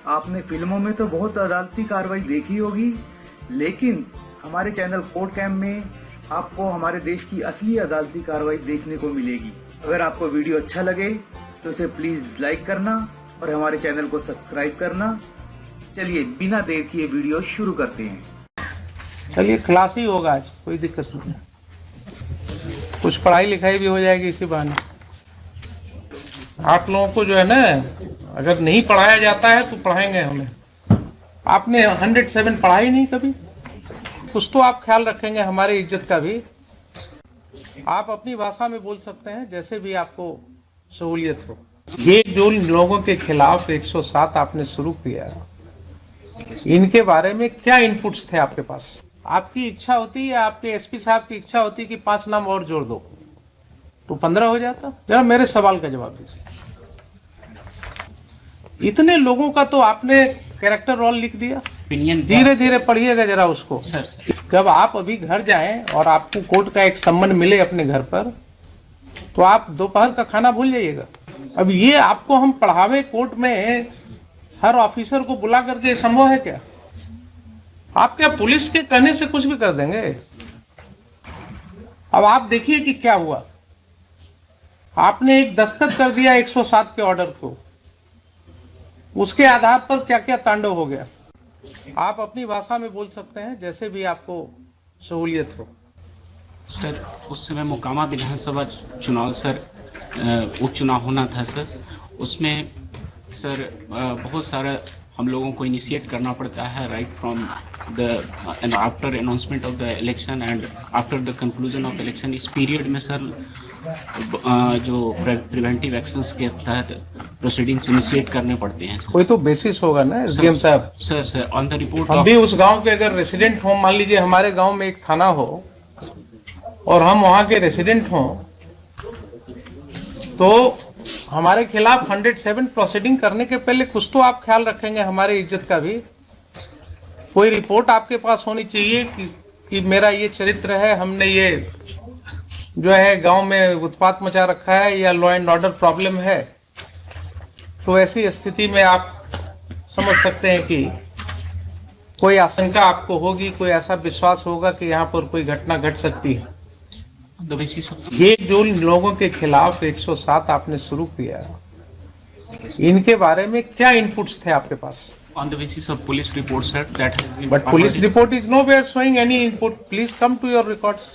आपने फिल्मों में तो बहुत अदालती कार्रवाई देखी होगी, लेकिन हमारे चैनल कोर्ट कैम्प में आपको हमारे देश की असली अदालती कार्रवाई देखने को मिलेगी। अगर आपको वीडियो अच्छा लगे तो इसे प्लीज लाइक करना और हमारे चैनल को सब्सक्राइब करना। चलिए बिना देर किए वीडियो शुरू करते हैं। चलिए क्लास ही होगा आज, कोई दिक्कत नहीं, कुछ पढ़ाई लिखाई भी हो जाएगी इसी बहाने। आप लोगों को जो है ना, अगर नहीं पढ़ाया जाता है तो पढ़ाएंगे हमें। आपने 107 पढ़ा ही नहीं कभी, कुछ तो आप ख्याल रखेंगे हमारी इज्जत का भी। आप अपनी भाषा में बोल सकते हैं जैसे भी आपको सहूलियत हो। ये जो लोगों के खिलाफ 107 आपने शुरू किया, इनके बारे में क्या इनपुट्स थे आपके पास? आपकी इच्छा होती या आपके एसपी साहब की इच्छा होती कि 5 नाम और जोड़ दो तो 15 हो जाता? जरा मेरे सवाल का जवाब दीजिए। इतने लोगों का तो आपने कैरेक्टर रोल लिख दिया। धीरे धीरे पढ़िएगा जरा उसको। जब आप अभी घर जाएं और आपको कोर्ट का एक सम्मन मिले अपने घर पर, तो आप दोपहर का खाना भूल जाइएगा। अब ये आपको हम पढ़ावे कोर्ट में, हर ऑफिसर को बुला करके संभव है क्या? आप क्या पुलिस के कहने से कुछ भी कर देंगे? अब आप देखिए कि क्या हुआ। आपने एक दस्तखत कर दिया 107 के ऑर्डर को, उसके आधार पर क्या क्या तांडव हो गया। आप अपनी भाषा में बोल सकते हैं जैसे भी आपको सहूलियत हो। सर, उस समय मोकामा विधानसभा चुनाव सर, उपचुनाव होना था सर। उसमें सर बहुत सारा हम लोगों को इनिशिएट करना पड़ता है, right from the after announcement of the election and after the conclusion of election. इस पीरियड में सर जो प्रिवेंटिव एक्शंस के तहत प्रोसीडिंग्स इनिशिएट करने पड़ते हैं। कोई तो बेसिस होगा ना एसडीएम साहब। सर ऑन द रिपोर्ट हम भी उस गांव के अगर रेसिडेंट हो, मान लीजिए हमारे गांव में एक थाना हो और हम वहां के रेसिडेंट हों, तो हमारे खिलाफ 107 प्रोसीडिंग करने के पहले कुछ तो आप ख्याल रखेंगे हमारी इज्जत का भी। कोई रिपोर्ट आपके पास होनी चाहिए कि मेरा ये चरित्र है, हमने ये जो है गांव में उत्पात मचा रखा है या लॉ एंड ऑर्डर प्रॉब्लम है। तो ऐसी स्थिति में आप समझ सकते हैं कि कोई आशंका आपको होगी, कोई ऐसा विश्वास होगा कि यहाँ पर कोई घटना घट सकती है। ये जो लोगों के खिलाफ 107 आपने शुरू किया, इनके बारे में क्या इनपुट्स थे आपके पास? On the basis of police reports, sir, that has been. But police report is nowhere showing any input. Please come to your records.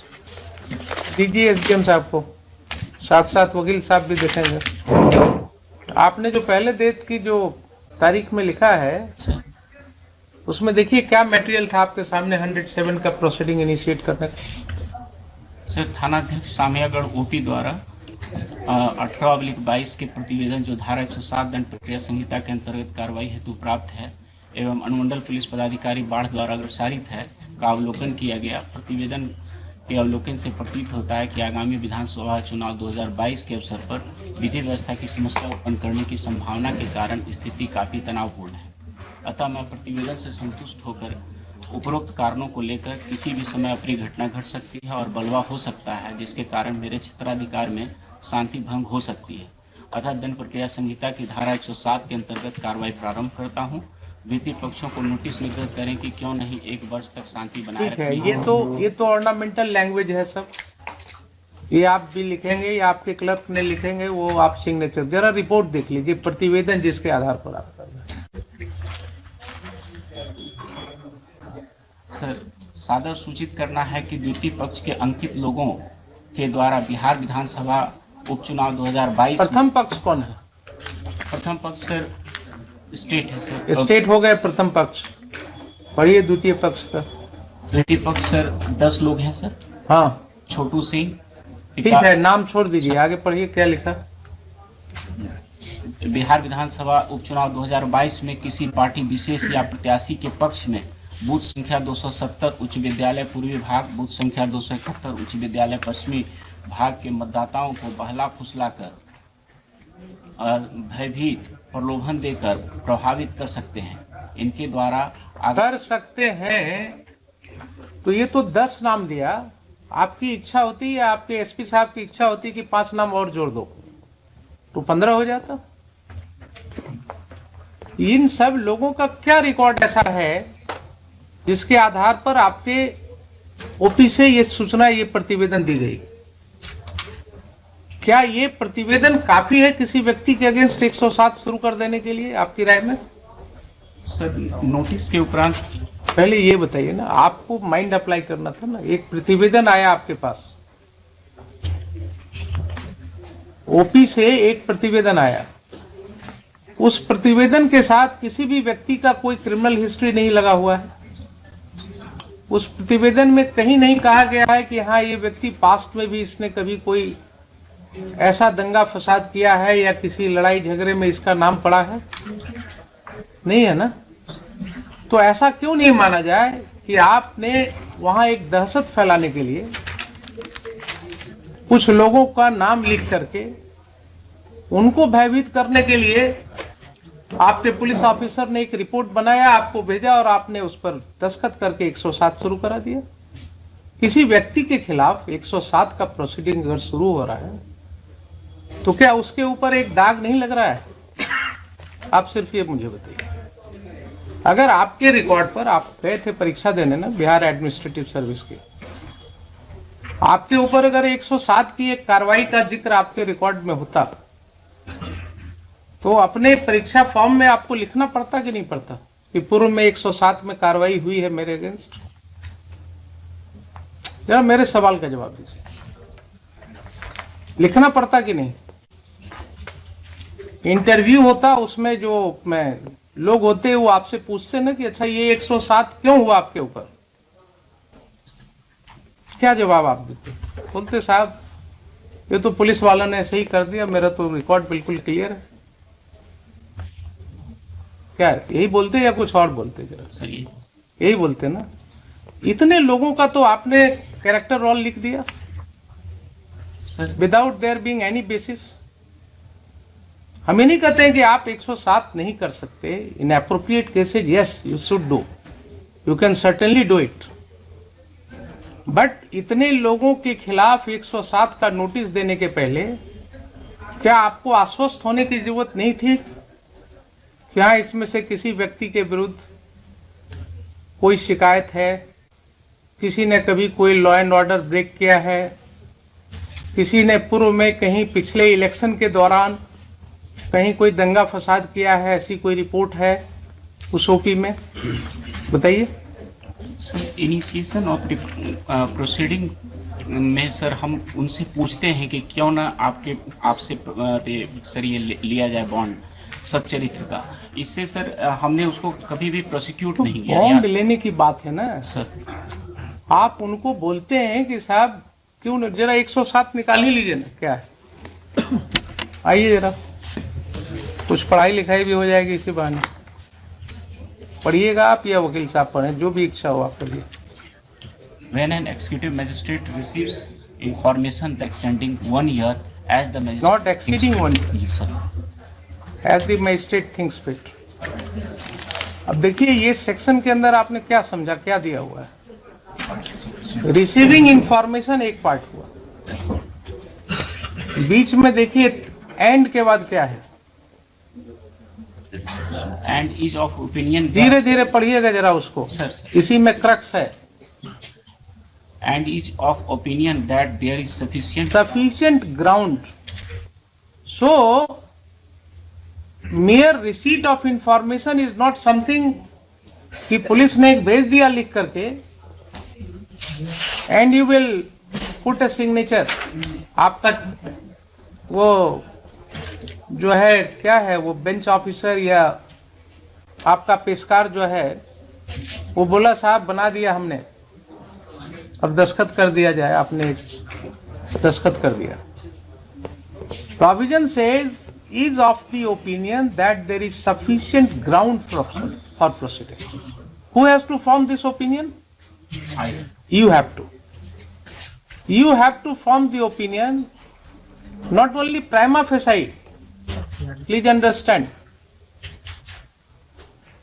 दीजिए एसडीएम साहब को, साथ साथ वकील साहब भी देखेंगे। आपने जो पहले डेट की जो तारीख में लिखा है, उसमें देखिए क्या मटेरियल था आपके सामने 107 का प्रोसीडिंग इनिशिएट करने का। सर, थानाध्यक्ष सामियागढ़ ओपी द्वारा 18/22 के प्रतिवेदन जो धारा 107 दंड प्रक्रिया संहिता के अंतर्गत कार्रवाई हेतु प्राप्त है एवं अनुमंडल पुलिस पदाधिकारी बाढ़ द्वारा अग्रसारित है का अवलोकन किया गया। प्रतिवेदन के अवलोकन से प्रतीत होता है कि आगामी विधानसभा चुनाव 2022 के अवसर पर विधि व्यवस्था की समस्या उत्पन्न करने की संभावना के कारण स्थिति काफी तनावपूर्ण है। अतः मैं प्रतिवेदन से संतुष्ट होकर उपरोक्त कारणों को लेकर किसी भी समय अप्रिय घटना घट सकती है और बलवा हो सकता है, जिसके कारण मेरे क्षेत्राधिकार में शांति भंग हो सकती है। अतः दंड प्रक्रिया संहिता की धारा 107 के अंतर्गत कार्रवाई प्रारंभ करता हूं। वित्तीय पक्षों को नोटिस निर्गत करें कि क्यों नहीं 1 वर्ष तक शांति बनाए रखें। ये तो ऑर्नामेंटल लैंग्वेज है सब। ये आप भी लिखेंगे या आपके क्लर्क ने लिखेंगे, वो आप सिग्नेचर। जरा रिपोर्ट देख लीजिए, प्रतिवेदन जिसके आधार पर आप कर रहे हैं। सर, सादर सूचित करना है कि द्वितीय पक्ष के अंकित लोगों के द्वारा बिहार विधानसभा उपचुनाव 2022। प्रथम पक्ष कौन है? प्रथम पक्ष सर स्टेट है सर। स्टेट हो गए प्रथम पक्ष। पढ़िए द्वितीय पक्ष का। द्वितीय पक्ष सर 10 लोग हैं सर। हाँ, छोटू सिंह। ठीक है, नाम छोड़ दीजिए, आगे पढ़िए क्या लिखा। बिहार विधानसभा उपचुनाव 2022 में किसी पार्टी विशेष या प्रत्याशी के पक्ष में बूथ संख्या 270 उच्च विद्यालय पूर्वी भाग, बूथ संख्या 271 उच्च विद्यालय पश्चिमी भाग के मतदाताओं को बहला फुसलाकर भयभीत प्रलोभन देकर प्रभावित कर सकते हैं। इनके द्वारा कर सकते हैं, तो ये तो 10 नाम दिया। आपकी इच्छा होती या आपके एसपी साहब की इच्छा होती कि 5 नाम और जोड़ दो तो 15 हो जाता। इन सब लोगों का क्या रिकॉर्ड ऐसा है जिसके आधार पर आपके ओपी से ये सूचना, ये प्रतिवेदन दी गई? क्या ये प्रतिवेदन काफी है किसी व्यक्ति के अगेंस्ट 107 शुरू कर देने के लिए, आपकी राय में? सर, नोटिस के उपरांत पहले ये बताइए ना, आपको माइंड अप्लाई करना था ना। एक प्रतिवेदन आया आपके पास, ओपी से एक प्रतिवेदन आया, उस प्रतिवेदन के साथ किसी भी व्यक्ति का कोई क्रिमिनल हिस्ट्री नहीं लगा हुआ है। उस प्रतिवेदन में कहीं नहीं कहा गया है कि हाँ ये व्यक्ति पास्ट में भी इसने कभी कोई ऐसा दंगा फसाद किया है या किसी लड़ाई झगड़े में इसका नाम पड़ा है, नहीं है ना। तो ऐसा क्यों नहीं माना जाए कि आपने वहां एक दहशत फैलाने के लिए कुछ लोगों का नाम लिख करके उनको भयभीत करने के लिए आपके पुलिस ऑफिसर ने एक रिपोर्ट बनाया, आपको भेजा और आपने उस पर दस्तखत करके 107 शुरू करा दिया। किसी व्यक्ति के खिलाफ 107 का प्रोसीडिंग अगर शुरू हो रहा है तो क्या उसके ऊपर एक दाग नहीं लग रहा है? आप सिर्फ ये मुझे बताइए। अगर आपके रिकॉर्ड पर, आप गए थे परीक्षा देने ना बिहार एडमिनिस्ट्रेटिव सर्विस की, आपके ऊपर अगर 107 की एक कार्रवाई का जिक्र आपके रिकॉर्ड में होता तो अपने परीक्षा फॉर्म में आपको लिखना पड़ता कि नहीं पड़ता कि पूर्व में 107 में कार्रवाई हुई है मेरे अगेंस्ट? जरा मेरे सवाल का जवाब दीजिए, लिखना पड़ता कि नहीं? इंटरव्यू होता, उसमें जो लोग होते वो आपसे पूछते ना कि अच्छा ये 107 क्यों हुआ आपके ऊपर, क्या जवाब आप देते? बोलते साहब ये तो पुलिस वालों ने ऐसे ही कर दिया, मेरा तो रिकॉर्ड बिल्कुल क्लियर है। क्या यही बोलते या कुछ और बोलते? जरा सर यही बोलते ना। इतने लोगों का तो आपने कैरेक्टर रोल लिख दिया sir, without their being any basis. हम ये नहीं कहते हैं कि आप 107 नहीं कर सकते। इन appropriate cases yes you should do, you can certainly do it, but इतने लोगों के खिलाफ 107 का नोटिस देने के पहले क्या आपको आश्वस्त होने की जरूरत नहीं थी कि हाँ इसमें से किसी व्यक्ति के विरुद्ध कोई शिकायत है, किसी ने कभी कोई लॉ एंड ऑर्डर ब्रेक किया है, किसी ने पूर्व में कहीं पिछले इलेक्शन के दौरान कहीं कोई दंगा फसाद किया है, ऐसी कोई रिपोर्ट है उस ओपी में? बताइए। सर, इनिशिएशन ऑफ प्रोसीडिंग में सर हम उनसे पूछते हैं कि क्यों ना आपसे सर ये लिया जाए बॉन्ड सच्चरित्र का। इससे सर हमने उसको कभी भी प्रोसिक्यूट नहीं किया। बॉन्ड लेने की बात है ना सर, आप उनको बोलते हैं कि साहब क्यों न जरा 107 निकाल ही लीजिए ना, क्या है आइए जरा, कुछ पढ़ाई लिखाई भी हो जाएगी इसी बहाने। पढ़िएगा आप या वकील साहब पढ़ें, जो भी इच्छा हो आपके लिए। When an executive magistrate receives information extending 1 year as the magistrate Not exceeding 1 year. Yes, sir. As the magistrate thinks fit. अब देखिए ये सेक्शन के अंदर आपने क्या समझा, क्या दिया हुआ है? रिसीविंग इंफॉर्मेशन एक पार्ट हुआ, बीच में देखिए एंड के बाद क्या है? And is of opinion that- धीरे धीरे पढ़िएगा जरा उसको, Sir. इसी में क्रक्स है। And is of opinion that there is sufficient ground. So mere receipt of information is not something कि पुलिस ने एक भेज दिया लिख करके and you will put a signature। आपका वो जो है क्या है, वो बेंच ऑफिसर या आपका पेशकार जो है वो बोला साहब बना दिया हमने, अब दस्तखत कर दिया जाए, आपने दस्तखत कर दिया। Provision says is of the opinion that there is sufficient ground for proceeding. Who has to form this opinion? You have to. You have to form the opinion, not only prima facie. Please understand.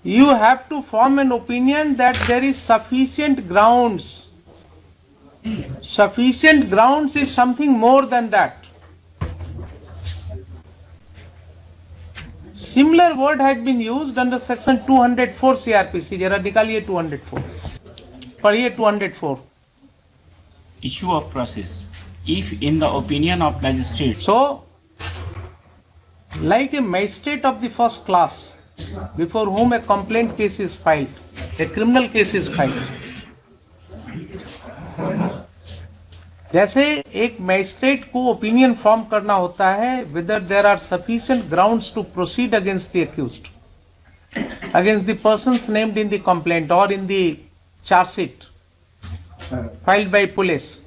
You have to form an opinion that there is sufficient grounds. Sufficient grounds is something more than that. Similar word has been used under section 204 CRPC. जरा निकालिए 204, पढ़िए 204. Issue of process. If in the opinion of magistrate. So, like a magistrate of the first class, before whom a complaint case is filed, a criminal case is filed. जैसे एक magistrate को opinion form करना होता है whether there are sufficient grounds to proceed against the accused, against the persons named in the complaint or in the charge sheet filed by police.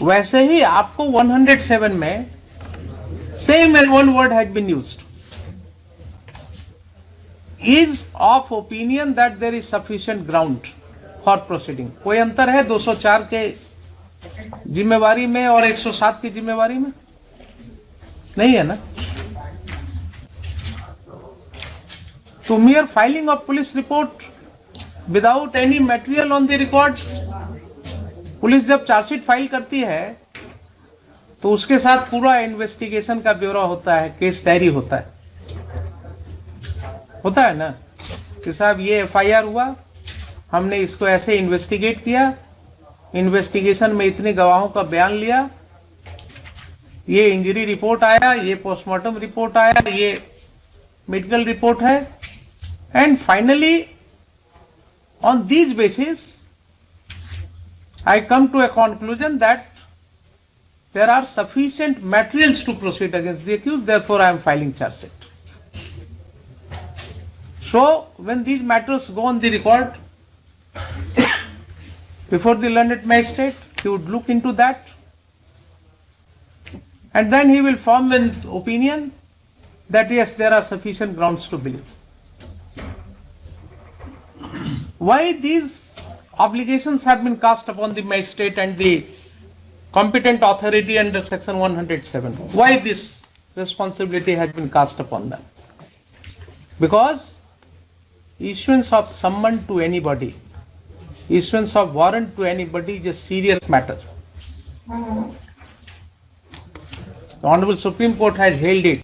वैसे ही आपको 107 में same and one word has been used. Is of opinion that there is sufficient ground for proceeding. कोई अंतर है 204 के जिम्मेवारी में और 107 की जिम्मेवारी में? नहीं है ना? To mere filing of police report without any material on the record. Police जब चार्जशीट फाइल करती है तो उसके साथ पूरा इन्वेस्टिगेशन का ब्यौरा होता है, केस डायरी होता है ना कि साहब ये एफआईआर हुआ, हमने इसको ऐसे इन्वेस्टिगेट किया, इन्वेस्टिगेशन में इतने गवाहों का बयान लिया, ये इंजरी रिपोर्ट आया, ये पोस्टमार्टम रिपोर्ट आया, ये मेडिकल रिपोर्ट है, and finally on these basis I come to a conclusion that there are sufficient materials to proceed against the accused, therefore I am filing charge sheet. So when these matters go on the record before the learned magistrate, he would look into that and then he will form an opinion that yes, there are sufficient grounds to believe. Why these obligations have been cast upon the magistrate and the competent authority under section 107? Why this responsibility has been cast upon them? Because issuance of summon to anybody, issuance of warrant to anybody is a serious matter. The Honorable Supreme Court has held it